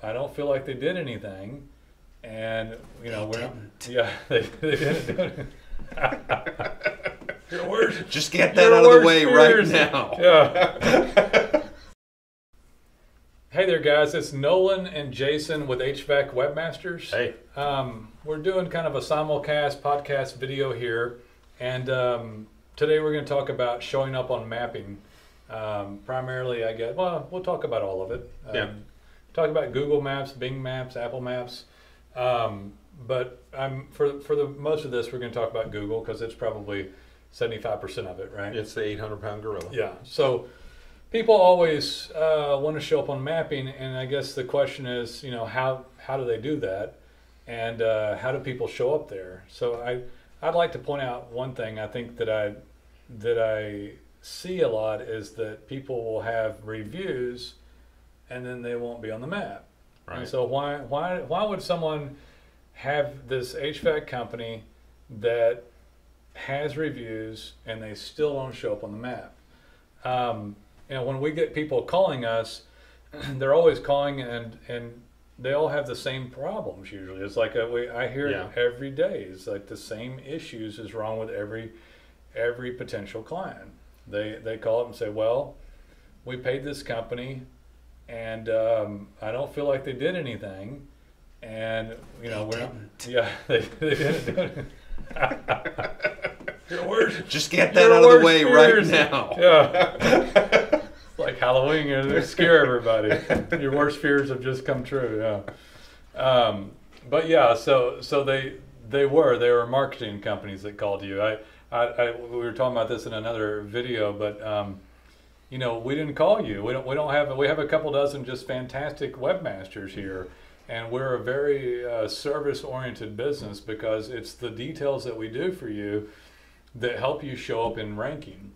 I don't feel like they did anything, and yeah, they didn't do it. Your worst, just get that out of the way fears. Right now. Yeah. Hey there, guys. It's Nolan and Jason with HVAC Webmasters. Hey. We're doing kind of a simulcast podcast video here, and today we're going to talk about showing up on mapping. Primarily, I guess. Well, we'll talk about all of it. Talk about Google Maps, Bing Maps, Apple Maps. But for the most of this, we're going to talk about Google because it's probably 75% of it, right? It's the 800-pound gorilla. Yeah. So people always want to show up on mapping, and I guess the question is, how do they do that, and how do people show up there? So I'd like to point out one thing I think that I see a lot is that people will have reviews, and then they won't be on the map. Right. And so why would someone have this HVAC company that has reviews and they still don't show up on the map? When we get people calling us, they're always calling and they all have the same problems usually. It's like I hear it every day. It's like the same issues is wrong with every potential client. They call up and say, well, we paid this company and I don't feel like they did anything. And they didn't do it. Your worst, just get that out of the way fears. Right now. Yeah. Like Halloween, they scare everybody. Your worst fears have just come true. Yeah. But yeah, so they were marketing companies that called you. We were talking about this in another video, but we didn't call you. We have a couple dozen just fantastic webmasters here, and we're a very service-oriented business because it's the details that we do for you that help you show up in ranking.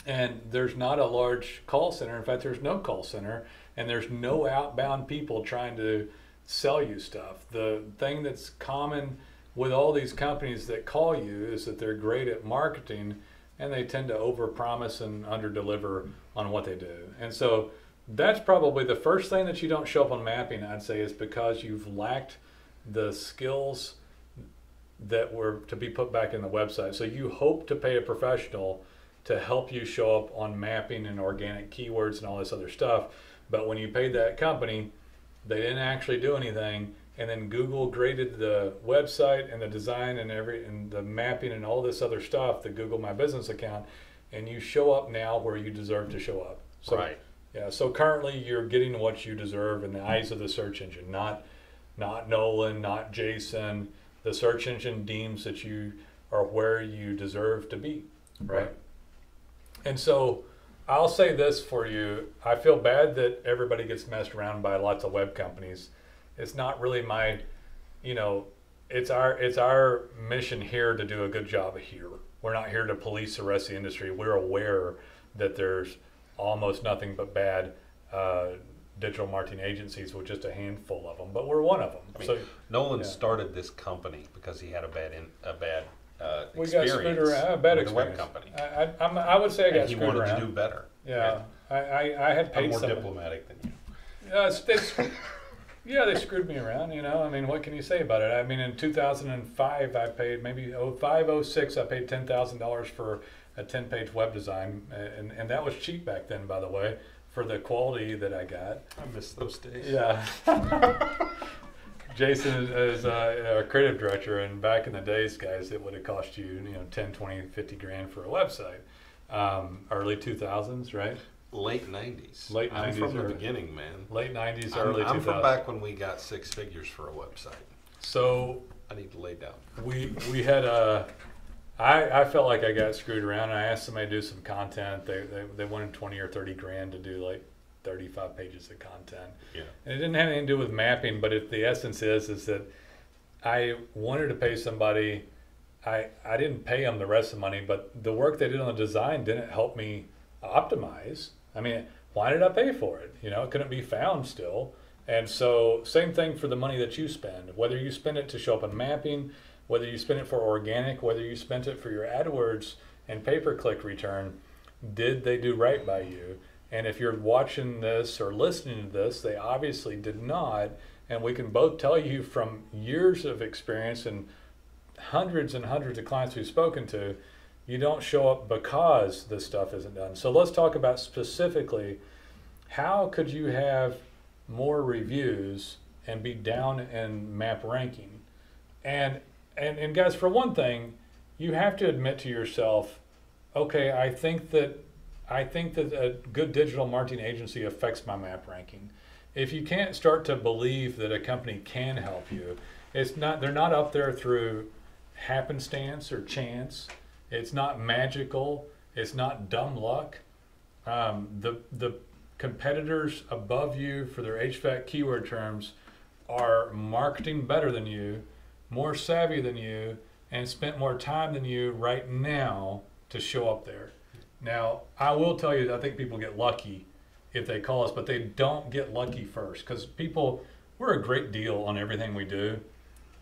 And there's not a large call center. In fact, there's no call center, and there's no outbound people trying to sell you stuff. The thing that's common with all these companies that call you is that they're great at marketing, and they tend to overpromise and underdeliver on what they do. And so that's probably the first thing that you don't show up on mapping, I'd say, is because you've lacked the skills that were to be put back in the website. So you hope to pay a professional to help you show up on mapping and organic keywords and all this other stuff. But when you paid that company, they didn't actually do anything. And then Google graded the website and the design and the mapping and all this other stuff, the Google My Business account, and you show up now where you deserve to show up. So, right. Yeah. So currently you're getting what you deserve in the eyes of the search engine, not Nolan, not Jason. The search engine deems that you are where you deserve to be, right? And so I'll say this for you. I feel bad that everybody gets messed around by lots of web companies. It's not really my, it's our mission here to do a good job here. We're not here to police the rest of the industry. We're aware that there's almost nothing but bad digital marketing agencies with just a handful of them, but we're one of them. Nolan started this company because he had a bad we experience got screwed around, a bad with experience. a web company. I would say I got he screwed wanted around. to do better. Yeah. I had paid I'm more somebody. diplomatic than you. They screwed me around, what can you say about it? In 2005, I paid maybe 06, I paid $10,000 for a 10-page web design. And that was cheap back then, by the way, for the quality that I got. I miss those days. Yeah. Jason is our creative director, and back in the days, guys, it would have cost you, 10, 20, 50 grand for a website. Early 2000s, right? Late 90s. Late 90s. I'm from the beginning, man. Late 90s, early 2000s. I'm from back when we got 6 figures for a website. So I need to lay down. We had I felt like I got screwed around. I asked somebody to do some content. They wanted 20 or 30 grand to do like 35 pages of content. Yeah. And it didn't have anything to do with mapping, but the essence is that I wanted to pay somebody. I didn't pay them the rest of the money, but the work they did on the design didn't help me optimize. Why did I pay for it? It couldn't be found still. And so same thing for the money that you spend, whether you spend it to show up on mapping, whether you spend it for organic, whether you spent it for your AdWords and pay-per-click return, did they do right by you? And if you're watching this or listening to this, they obviously did not. And we can both tell you from years of experience and hundreds and hundreds of clients we've spoken to, you don't show up because this stuff isn't done. So let's talk about specifically, how could you have more reviews and be down in map ranking? And guys, for one thing, you have to admit to yourself, okay, I think that a good digital marketing agency affects my map ranking. If you can't start to believe that a company can help you, they're not up there through happenstance or chance. It's not magical. It's not dumb luck. The competitors above you for their HVAC keyword terms are marketing better than you, more savvy than you, and spent more time than you right now to show up there. Now, I will tell you that I think people get lucky if they call us, but they don't get lucky first, because we're a great deal on everything we do,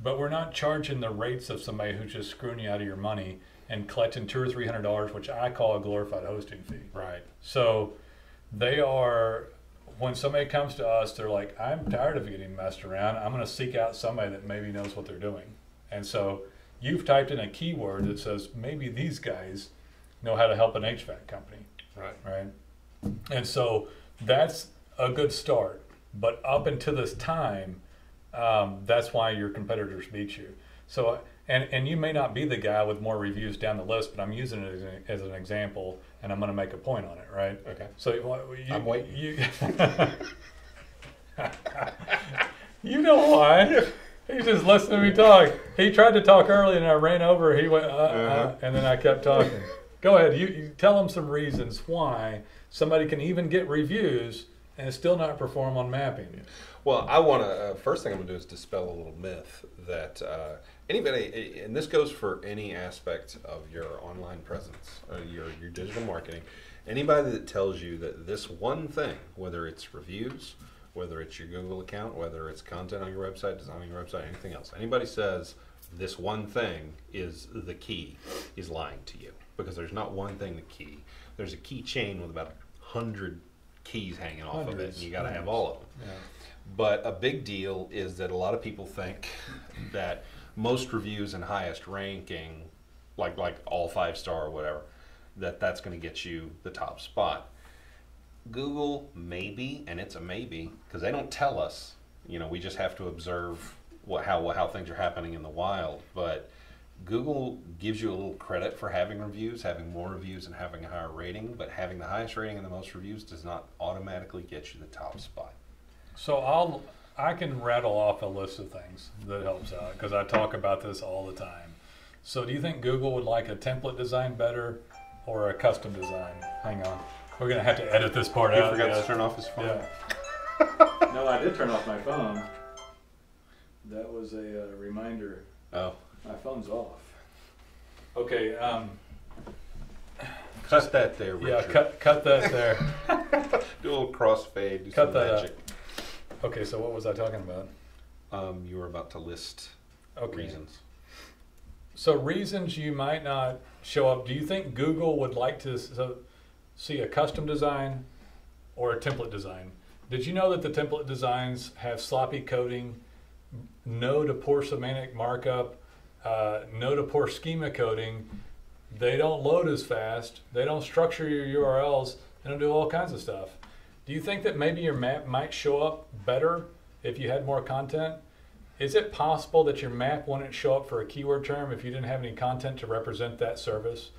but we're not charging the rates of somebody who's just screwing you out of your money and collecting $200 or $300, which I call a glorified hosting fee. Right. So when somebody comes to us, they're like, I'm tired of getting messed around. I'm going to seek out somebody that maybe knows what they're doing. And so you've typed in a keyword that says, maybe these guys know how to help an HVAC company. Right. And so that's a good start. But up until this time, that's why your competitors beat you. So, and you may not be the guy with more reviews down the list, but I'm using it as an example, and I'm going to make a point on it, right? Okay. So I'm waiting. You know why? He's just listening to me talk. He tried to talk early, and I ran over. He went, and then I kept talking. Go ahead. You tell them some reasons why somebody can even get reviews and still not perform on mapping. Well, I want to, first thing I'm going to do is dispel a little myth that anybody, and this goes for any aspect of your online presence, your digital marketing, anybody that tells you that this one thing, whether it's reviews, whether it's your Google account, whether it's content on your website, designing your website, anything else, anybody says this one thing is the key is lying to you, because there's not one thing the key. There's a key chain with about 100 keys hanging off of it, and you got to have all of them. Yeah. But a big deal is that a lot of people think that most reviews and highest ranking, like all 5-star or whatever, that's going to get you the top spot. Google, maybe, and it's a maybe, because they don't tell us. We just have to observe how things are happening in the wild. But Google gives you a little credit for having reviews, having more reviews and having a higher rating, but having the highest rating and the most reviews does not automatically get you the top spot. So I can rattle off a list of things that helps out, because I talk about this all the time. So do you think Google would like a template design better or a custom design? Hang on. We're going to have to edit this part out. He forgot to turn off his phone. Yeah. No, I did turn off my phone. That was a reminder. Oh. My phone's off. Okay. Cut that there, Richard. Yeah, cut that there. Do a little crossfade. Do cut some that magic. Okay, so what was I talking about? You were about to list reasons. So reasons you might not show up. Do you think Google would like to see a custom design or a template design? Did you know that the template designs have sloppy coding, no to poor semantic markup, no to poor schema coding? They don't load as fast. They don't structure your URLs. They don't do all kinds of stuff. Do you think that maybe your map might show up better if you had more content? Is it possible that your map wouldn't show up for a keyword term if you didn't have any content to represent that service?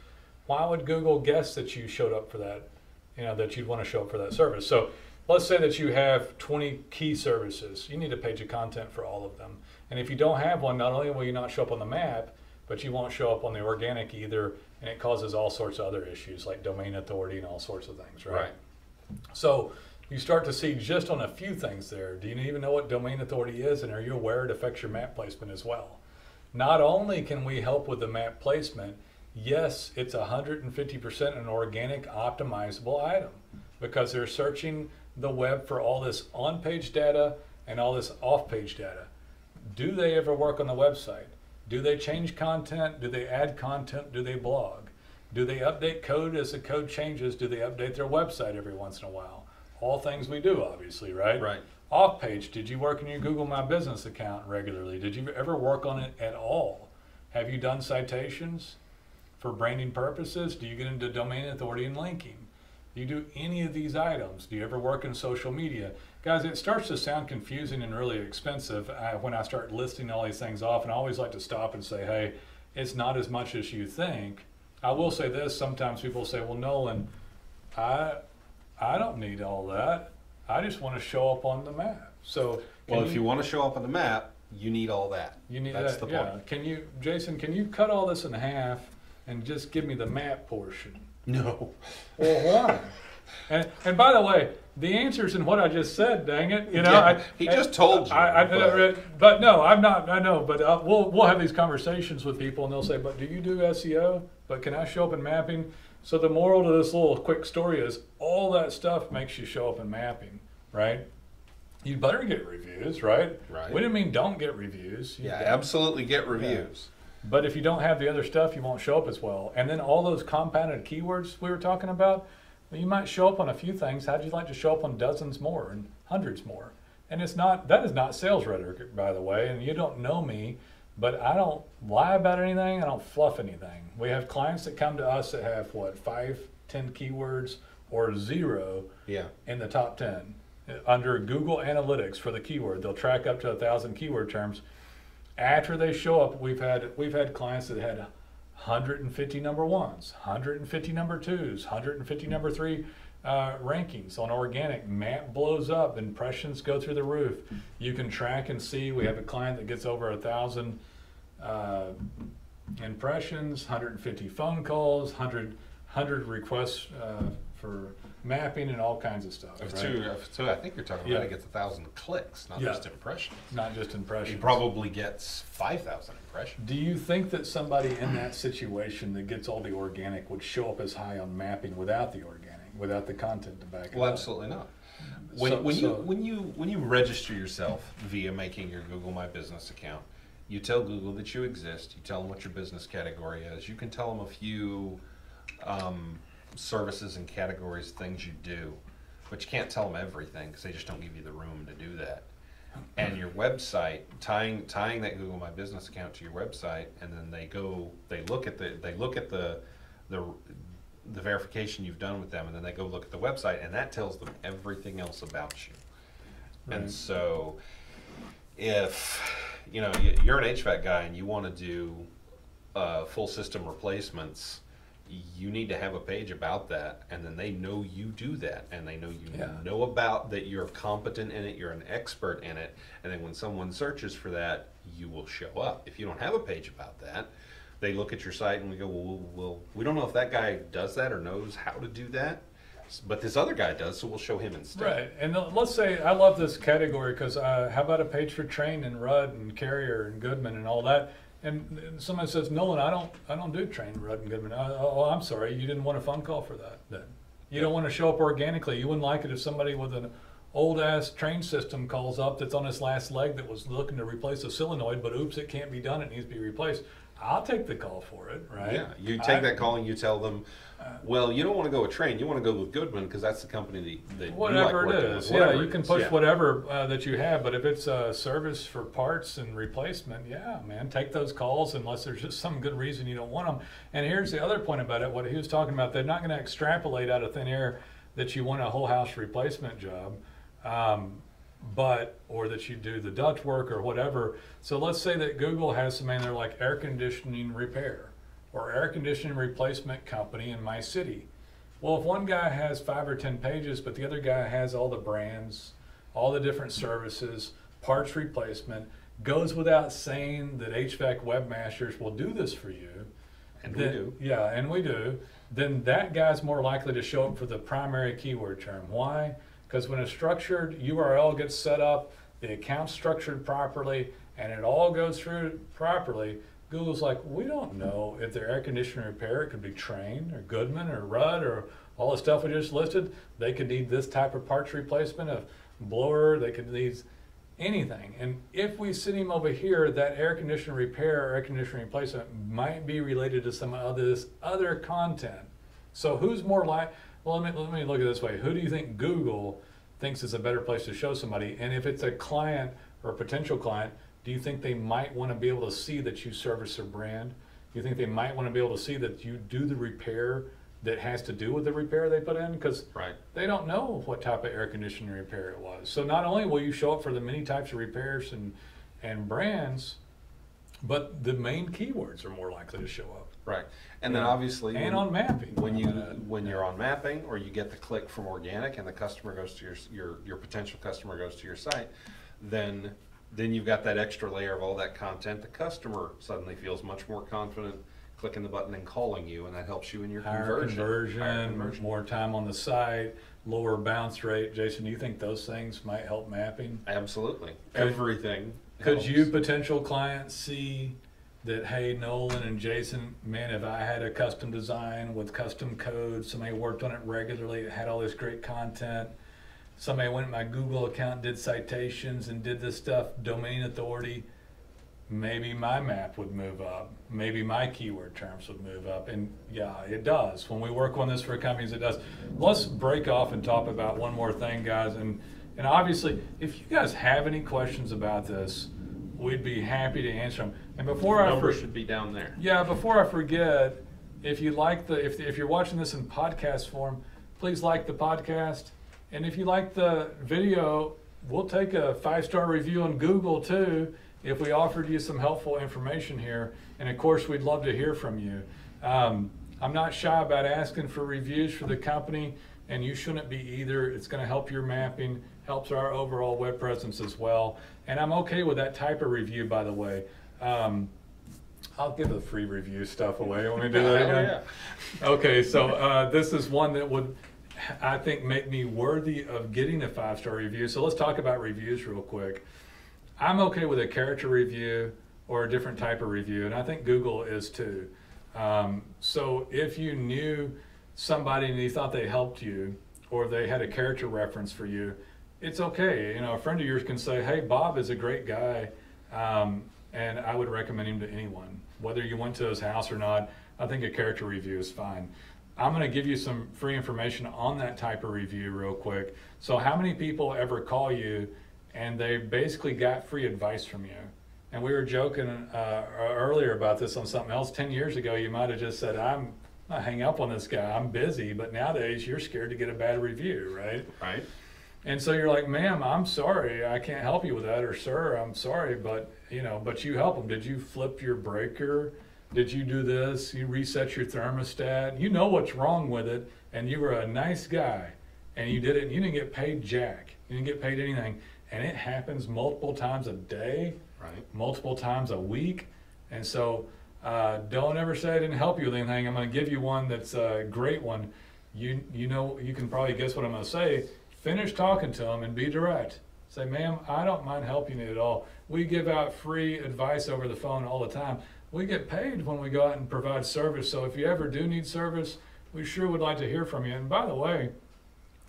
Why would Google guess that you showed up for that, that you'd want to show up for that service? So let's say that you have 20 key services. You need a page of content for all of them. And if you don't have one, not only will you not show up on the map, but you won't show up on the organic either, and it causes all sorts of other issues like domain authority and all sorts of things, right? So you start to see just on a few things there. Do you even know what domain authority is, and are you aware it affects your map placement as well? Not only can we help with the map placement, yes, it's 150% an organic optimizable item, because they're searching the web for all this on-page data and all this off-page data. Do they ever work on the website? Do they change content? Do they add content? Do they blog? Do they update code as the code changes? Do they update their website every once in a while? All things we do, obviously, right? Right. Off page, did you work in your Google My Business account regularly? Did you ever work on it at all? Have you done citations for branding purposes? Do you get into domain authority and linking? Do you do any of these items? Do you ever work in social media? Guys, it starts to sound confusing and really expensive when I start listing all these things off, and I always like to stop and say, hey, it's not as much as you think. I will say this, sometimes people say, well, Nolan, I don't need all that. I just want to show up on the map. So, well, if you want to show up on the map, you need all that. You need That's that, the yeah. point. Can you, Jason, can you cut all this in half and just give me the map portion? No. Well, why? And by the way, the answer's in what I just said. Dang it, you know. Yeah, he just told you. But no, I'm not. I know, but we'll have these conversations with people, and they'll say, "But do you do SEO? But can I show up in mapping?" So the moral to this little quick story is, all that stuff makes you show up in mapping, right? You better get reviews, right? Right. We didn't mean don't get reviews. Yeah, absolutely get reviews. But if you don't have the other stuff, you won't show up as well. And then all those compounded keywords we were talking about, well, you might show up on a few things. How'd you like to show up on dozens more and hundreds more? And that is not sales rhetoric, by the way, and you don't know me, but I don't lie about anything. I don't fluff anything. We have clients that come to us that have, 5, 10 keywords or 0 in the top 10. Under Google Analytics for the keyword, they'll track up to 1,000 keyword terms. After they show up, we've had clients that had 150 number ones, 150 number twos, 150 number 3 rankings on organic. Map blows up, impressions go through the roof. You can track and see. We have a client that gets over 1,000 impressions, 150 phone calls, 100 requests for mapping and all kinds of stuff. So I think you're talking about he gets 1,000 clicks, not just impressions. Not just impressions. He probably gets 5,000 impressions. Do you think that somebody in that situation that gets all the organic would show up as high on mapping without the organic, without the content to back it up? Well, absolutely not. When you register yourself via making your Google My Business account, you tell Google that you exist. You tell them what your business category is. You can tell them a few services and categories, things you do, but you can't tell them everything because they just don't give you the room to do that. And your website, tying that Google My Business account to your website, and then they look at the verification you've done with them, and then they go look at the website, and that tells them everything else about you. Right. And so, if you're an HVAC guy and you want to do full system replacements, you need to have a page about that, and then they know you do that, and they know you know about that, you're competent in it, you're an expert in it, and then when someone searches for that, you will show up. If you don't have a page about that, they look at your site and we go, well, we don't know if that guy does that or knows how to do that, but this other guy does, so we'll show him instead. Right, and let's say, I love this category because how about a page for Train and Rudd and Carrier and Goodman and all that? And somebody says, Nolan, I don't do Train, Rudd, and Goodman. Oh, I'm sorry, you didn't want a phone call for that then. You don't want to show up organically. You wouldn't like it if somebody with an old-ass train system calls up that's on its last leg that was looking to replace a solenoid, but oops, it can't be done, it needs to be replaced. I'll take the call for it, right? Yeah, you take that call and you tell them, well, you don't want to go with Train, you want to go with Goodman because that's the company that whatever you like it is. whatever you can push whatever that you have, but if it's a service for parts and replacement, man, take those calls unless there's just some good reason you don't want them. And here's the other point about it, what he was talking about, they're not going to extrapolate out of thin air that you want a whole house replacement job. Or that you do the duct work or whatever. So let's say that Google has something there like air conditioning repair or air conditioning replacement company in my city. Well, if one guy has 5 or 10 pages, but the other guy has all the brands, all the different services, parts replacement, goes without saying that HVAC webmasters will do this for you. And we do. Yeah, and we do. Then that guy's more likely to show up for the primary keyword term. Why? Because when a structured URL gets set up, the account's structured properly, and it all goes through properly, Google's like, we don't know if their air conditioner repair, it could be Train or Goodman or Rudd or all the stuff we just listed. They could need this type of parts replacement, of blower, they could need anything. And if we send him over here, that air conditioner repair or air conditioner replacement might be related to some of this other content. So who's more like, well, let me look at it this way. Who do you think Google thinks is a better place to show somebody? And if it's a client or a potential client, do you think they might want to be able to see that you service their brand? Do you think they might want to be able to see that you do the repair that has to do with the repair they put in? Because they don't know what type of air conditioning repair it was. So not only will you show up for the many types of repairs and brands, but the main keywords are more likely to show up. Right. And then obviously, and on mapping. When you're on mapping, or you get the click from organic and the customer goes to your potential customer goes to your site, then you've got that extra layer of all that content. The customer suddenly feels much more confident clicking the button and calling you, and that helps you in your Higher conversion, more time on the site, lower bounce rate. Jason, do you think those things might help mapping? Absolutely. Everything. Could you, potential clients, see that, hey, Nolan and Jason, man, if I had a custom design with custom code, somebody worked on it regularly, it had all this great content, somebody went to my Google account, did citations and did this stuff, domain authority, maybe my map would move up, maybe my keyword terms would move up. And yeah, it does. When we work on this for companies, it does. Let's break off and talk about one more thing, guys. And obviously, if you guys have any questions about this, we'd be happy to answer them. And before number should be down there. Yeah, before I forget, if you like if you're watching this in podcast form, please like the podcast. And if you like the video, we'll take a 5-star review on Google too, if we offered you some helpful information here. And of course, we'd love to hear from you. I'm not shy about asking for reviews for the company, and you shouldn't be either. It's going to help your mapping, helps our overall web presence as well. And I'm okay with that type of review, by the way. I'll give the free review stuff away. Want me to do that again? Yeah. Okay, so this is one that would, I think, make me worthy of getting a 5-star review. So let's talk about reviews real quick. I'm okay with a character review or a different type of review, and I think Google is too. So if you knew somebody and you thought they helped you, or they had a character reference for you, it's okay. You know, a friend of yours can say, hey, Bob is a great guy, and I would recommend him to anyone. Whether you went to his house or not, I think a character review is fine. I'm going to give you some free information on that type of review real quick. So how many people ever call you and they basically got free advice from you? And we were joking earlier about this on something else. 10 years ago, you might have just said, I'm not hang up on this guy, I'm busy. But nowadays, you're scared to get a bad review, right? Right. And so you're like, ma'am, I'm sorry, I can't help you with that, or sir, I'm sorry, but but you help them. Did you flip your breaker? Did you do this? You reset your thermostat? You know what's wrong with it, and you were a nice guy, and you did it, and you didn't get paid jack. You didn't get paid anything, and it happens multiple times a day, right? Multiple times a week, and so don't ever say I didn't help you with anything. I'm going to give you one that's a great one. You know, you can probably guess what I'm going to say. Finish talking to them and be direct. Say, ma'am, I don't mind helping you at all. We give out free advice over the phone all the time. We get paid when we go out and provide service. So if you ever do need service, we sure would like to hear from you. And by the way,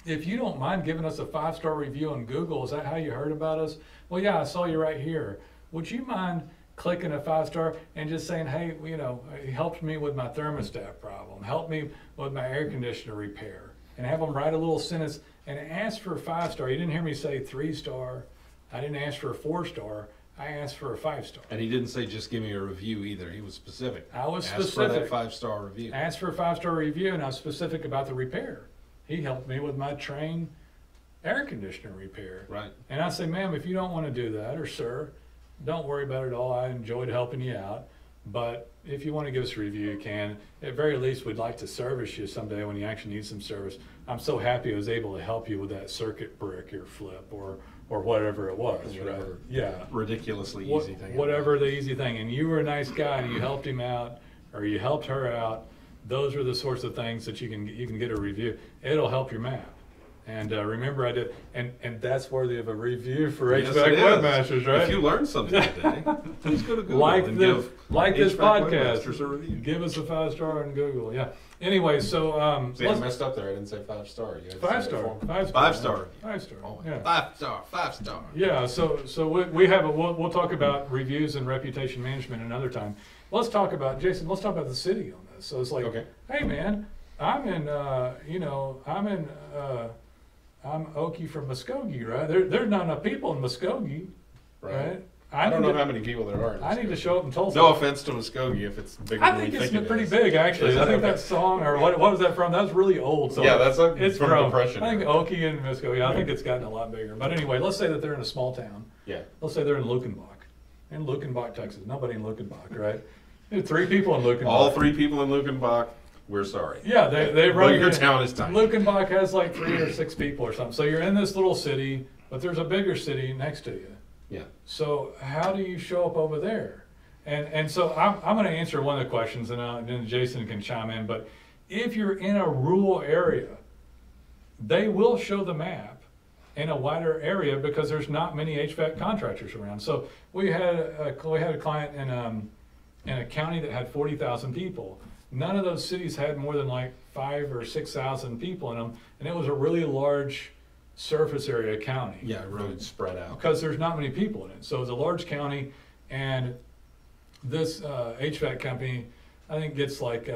if you don't mind giving us a 5-star review on Google, is that how you heard about us? Well, yeah, I saw you right here. Would you mind clicking a 5-star and just saying, hey, it helped me with my thermostat problem, helped me with my air conditioner repair, and have them write a little sentence and ask for a 5-star. You didn't hear me say 3-star. I didn't ask for a 4-star. I asked for a 5-star. And he didn't say just give me a review either. He was specific. I was specific. Asked for that 5-star review. Asked for a 5-star review, and I was specific about the repair. He helped me with my Train air conditioner repair. Right. And I say, ma'am, if you don't want to do that, or sir, don't worry about it at all. I enjoyed helping you out. But if you want to give us a review, you can. At very least, we'd like to service you someday when you actually need some service. I'm so happy I was able to help you with that circuit breaker flip or whatever it was. Whatever. Right? Yeah. Ridiculously easy thing. Whatever the easy thing. And you were a nice guy and you helped him out, or you helped her out. Those are the sorts of things that you can get a review. It'll help your map. And remember, I did, and that's worthy of a review for Yes, HVAC it is. Webmasters, right? If you learned something today, please go to Google like and this, give like this HVAC podcast. Webmasters a review. Give us a 5-star on Google. Yeah. Anyway, so See, I messed up there. I didn't say 5-star. You had to say 5-star. it for- 5-star. 5-star. 5-star. Oh, Yeah. 5-star. 5-star. Yeah, so we have we'll talk about reviews and reputation management another time. Let's talk about Jason. Let's talk about the city on this. So it's like, Okay. hey man, I'm Okie from Muskogee, right? There's not enough people in Muskogee, right? I don't know how many people there are. I need to show up in Tulsa. No offense to Muskogee if it's bigger I than think we it's think it pretty is. big, actually. Is I it? think Okay. that song, or what was that from? That was really old. So Yeah, that's it's from from Depression. I think Okie and Muskogee. I think it's gotten a lot bigger. But anyway, let's say that they're in a small town. Yeah. Let's say they're in Luckenbach, Texas. Nobody in Luckenbach, right? There are 3 people in Luckenbach. All 3 people in Luckenbach, we're sorry. Yeah, they run. But your town is tiny. Luckenbach has like 3 or 6 people or something. So you're in this little city, but there's a bigger city next to you. Yeah. So how do you show up over there? And so I'm going to answer one of the questions, and then Jason can chime in. But if you're in a rural area, they will show the map in a wider area because there's not many HVAC contractors around. So we had a client in a county that had 40,000 people. None of those cities had more than like 5,000 or 6,000 people in them, and it was a really large surface area county. Yeah, really spread out. Because there's not many people in it. So it's a large county, and this HVAC company, I think, gets like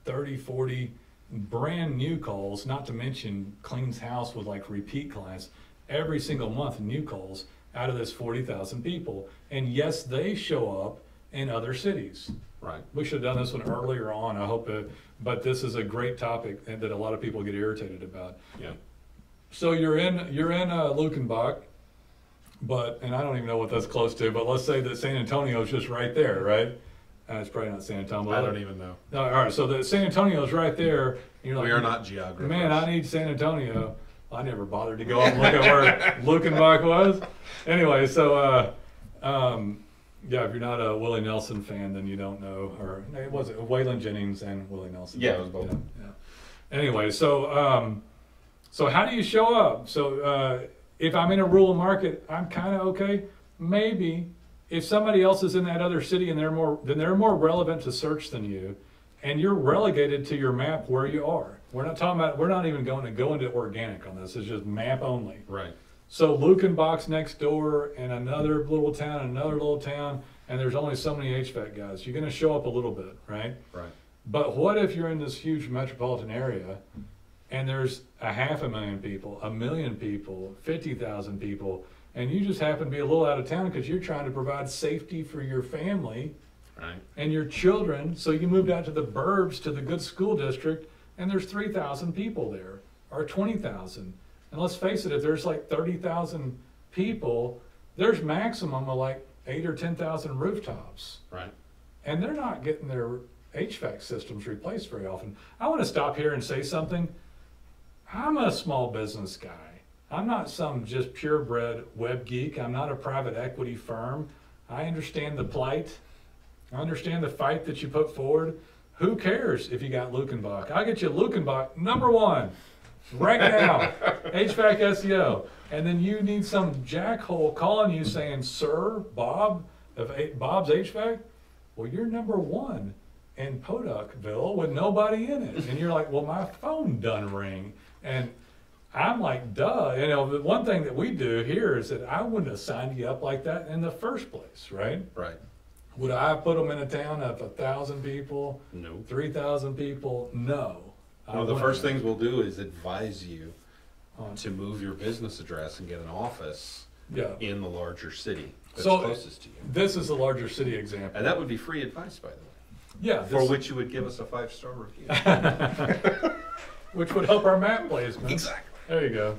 30, 40 brand new calls, not to mention cleans house with like repeat clients every single month, new calls out of this 40,000 people. And yes, they show up in other cities. Right. We should have done this one earlier on, I hope, but this is a great topic that a lot of people get irritated about. Yeah. So you're in Luckenbach, and I don't even know what that's close to, but let's say that San Antonio is just right there, right? It's probably not San Antonio. I don't even know. No, all right, so the San Antonio is right there. You're like, We are not geographers. man, I need San Antonio. I never bothered to go up and look at where Luckenbach was. Anyway, so yeah, if you're not a Willie Nelson fan, then you don't know. Or was it Waylon Jennings and Willie Nelson? Yeah, it was both. Yeah. Anyway, so how do you show up? So if I'm in a rural market, I'm kind of okay. Maybe if somebody else is in that other city and they're more relevant to search than you, and you're relegated to your map where you are. We're not even going to go into organic on this. It's just map only. Right. So Luckenbach's next door, and another little town, and there's only so many HVAC guys. You're going to show up a little bit, right? Right. But what if you're in this huge metropolitan area, and there's 500,000 people, 1 million people, 50,000 people, and you just happen to be a little out of town because you're trying to provide safety for your family Right. and your children. So you moved out to the burbs, to the good school district, and there's 3,000 people there, or 20,000. And let's face it, if there's like 30,000 people, there's maximum of like 8 or 10,000 rooftops. Right. And they're not getting their HVAC systems replaced very often. I want to stop here and say something. I'm a small business guy. I'm not some just purebred web geek. I'm not a private equity firm. I understand the plight. I understand the fight that you put forward. Who cares if you got Luckenbach? I'll get you Luckenbach #1 right now. HVAC SEO. And then you need some jackhole calling you saying, "Sir, Bob of Bob's HVAC?" Well, you're #1 in Podukville with nobody in it. And you're like, "Well, my phone done ring." And I'm like, duh. You know, the one thing that we do here is that I wouldn't have signed you up like that in the first place, right? Right. Would I put them in a town of 1,000 people, No. 3,000 people? No. One of the first things we'll do is advise you to move your business address and get an office in the larger city that's closest to you. This is a larger city example. And that would be free advice, by the way. Yeah. For which you would give us a 5-star review. Which would help our map placement. Exactly. There you go.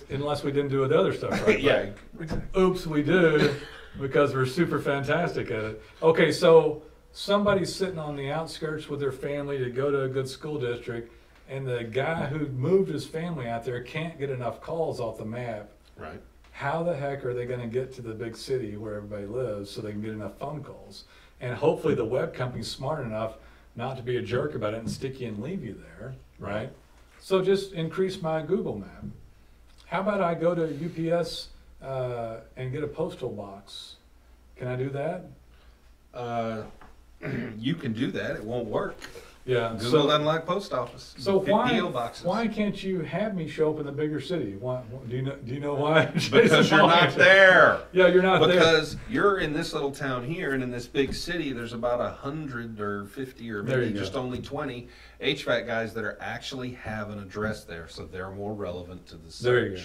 Unless we didn't do the other stuff right. Yeah. Exactly. Oops, we do, because we're super fantastic at it. Okay, so somebody's sitting on the outskirts with their family to go to a good school district, and the guy who moved his family out there can't get enough calls off the map. Right. How the heck are they going to get to the big city where everybody lives so they can get enough phone calls? And hopefully the web company's smart enough not to be a jerk about it and stick you and leave you there, right? So just increase my Google map. How about I go to UPS and get a postal box? Can I do that? You can do that. It won't work. Yeah. Google doesn't like post office. So PO boxes. why can't you have me show up in the bigger city? Why, do you know why? Because you're not there. Yeah, you're not there. Because you're in this little town here, and in this big city, there's about 100 or 50 or maybe just only 20 HVAC guys that are actually have an address there, so they're more relevant to the search. There you go.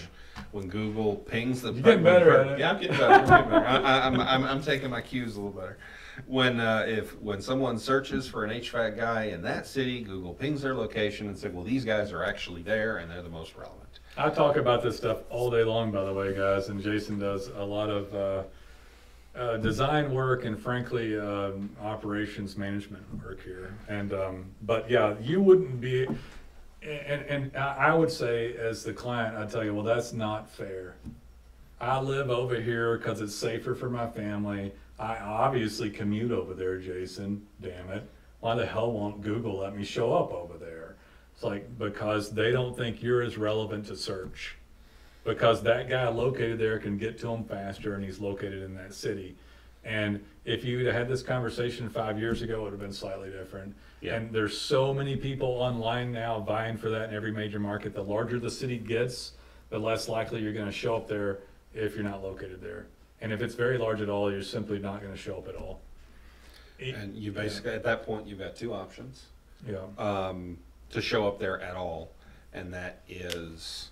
When Google pings the, you're getting better at it. Yeah, I'm getting better. I'm taking my cues a little better. When someone searches for an HVAC guy in that city, Google pings their location and says, well, these guys are actually there and they're the most relevant. I talk about this stuff all day long, by the way, guys, and Jason does a lot of design work and, frankly, operations management work here. And but yeah, you wouldn't be, and I would say, as the client, I'd tell you, well, that's not fair. I live over here because it's safer for my family. I obviously commute over there, Jason, damn it. Why the hell won't Google let me show up over there? It's like, because they don't think you're as relevant to search. Because that guy located there can get to him faster, and he's located in that city. And if you had this conversation 5 years ago, it would have been slightly different. Yeah. And there's so many people online now vying for that in every major market. The larger the city gets, the less likely you're going to show up there if you're not located there. And if it's very large at all, you're simply not going to show up at all. And you basically, at that point, you've got two options. Yeah. To show up there at all, and that is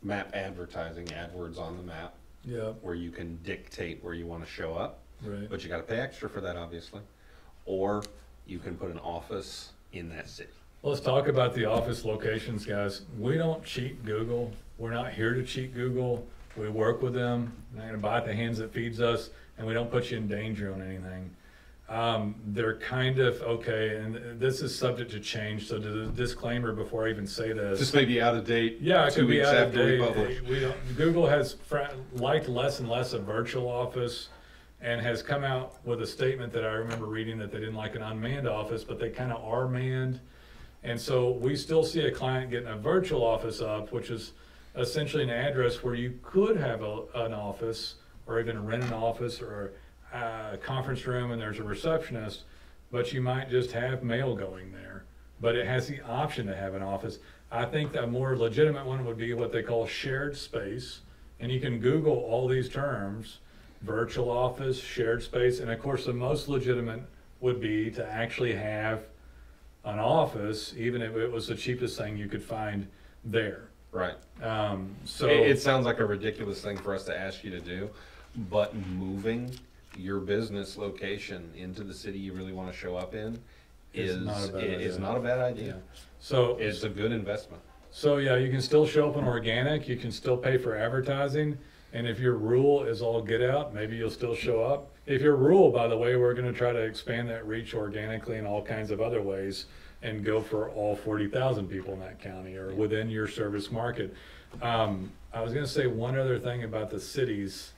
map advertising, AdWords on the map. Yeah. Where you can dictate where you want to show up. Right. But you got to pay extra for that, obviously. Or you can put an office in that city. Let's talk about the office locations, guys. We don't cheat Google. We're not here to cheat Google. We work with them. We're not going to bite the hands that feeds us, and we don't put you in danger on anything. They're kind of okay, and this is subject to change. So the disclaimer before I even say this. This may be out of date. Yeah, it could be out of date. We don't, Google has liked less and less a virtual office, and has come out with a statement that I remember reading that they didn't like an unmanned office, but they kind of are manned. And so we still see a client getting a virtual office up, which is essentially an address where you could have an office, or even rent an office or a conference room, and there's a receptionist, but you might just have mail going there. But it has the option to have an office. I think a more legitimate one would be what they call shared space, and you can Google all these terms: virtual office, shared space, and of course the most legitimate would be to actually have an office, even if it was the cheapest thing you could find there. Right. So it sounds like a ridiculous thing for us to ask you to do, but moving your business location into the city you really want to show up in is not a bad idea. Yeah. So it's a good investment. So yeah, you can still show up in organic. You can still pay for advertising. And if your rural is all get out, maybe you'll still show up. If you're rural, by the way, we're going to try to expand that reach organically in all kinds of other ways, and go for all 40,000 people in that county or within your service market. I was going to say one other thing about the cities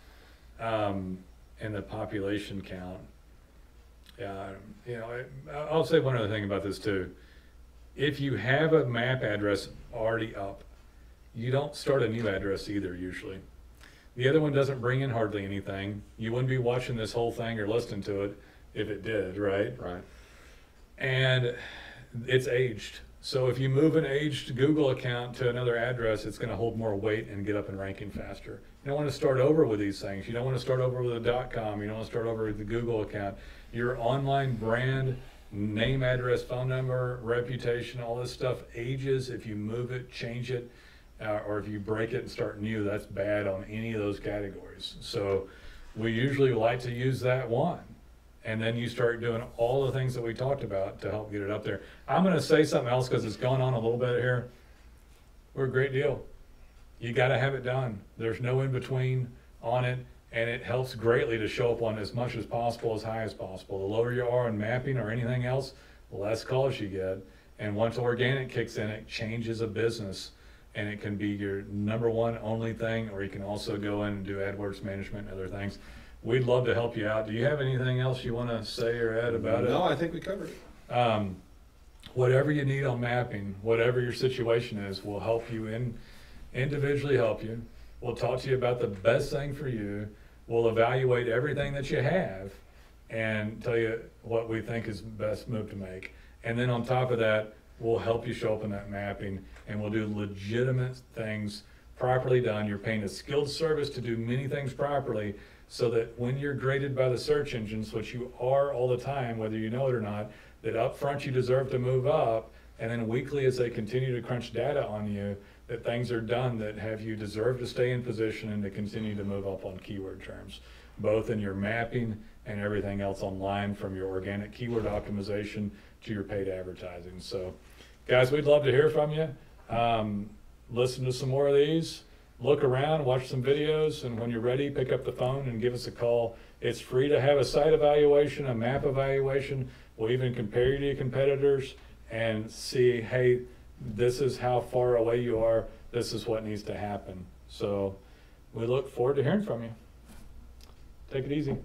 and the population count. I'll say one other thing about this too. If you have a map address already up, you don't start a new address either usually. The other one doesn't bring in hardly anything. You wouldn't be watching this whole thing or listening to it if it did, right? Right. And it's aged. So if you move an aged Google account to another address, it's going to hold more weight and get up in ranking faster. You don't want to start over with these things. You don't want to start over with a .com. You don't want to start over with the Google account. Your online brand, name, address, phone number, reputation, all this stuff ages if you move it, change it, or if you break it and start new. That's bad on any of those categories. So we usually like to use that one. And then you start doing all the things that we talked about to help get it up there. I'm going to say something else because it's going on a little bit here. We're a great deal. You got to have it done. There's no in between on it, and it helps greatly to show up on as much as possible, as high as possible. The lower you are in mapping or anything else, the less calls you get. And once organic kicks in, it changes a business, and it can be your number one only thing, or you can also go in and do AdWords management and other things. We'd love to help you out. Do you have anything else you want to say or add about it? No, I think we covered it. whatever you need on mapping, whatever your situation is, we'll help you individually help you. We'll talk to you about the best thing for you. We'll evaluate everything that you have and tell you what we think is the best move to make. And then on top of that, we'll help you show up in that mapping, and we'll do legitimate things properly done. You're paying a skilled service to do many things properly, so that when you're graded by the search engines, which you are all the time, whether you know it or not, that up front you deserve to move up, and then weekly as they continue to crunch data on you, that things are done that have you deserve to stay in position and to continue to move up on keyword terms, both in your mapping and everything else online, from your organic keyword optimization to your paid advertising. So guys, we'd love to hear from you. Listen to some more of these, look around, watch some videos, and when you're ready, pick up the phone and give us a call. It's free to have a site evaluation, a map evaluation. We'll even compare you to your competitors and see, hey, this is how far away you are, this is what needs to happen. So we look forward to hearing from you. Take it easy.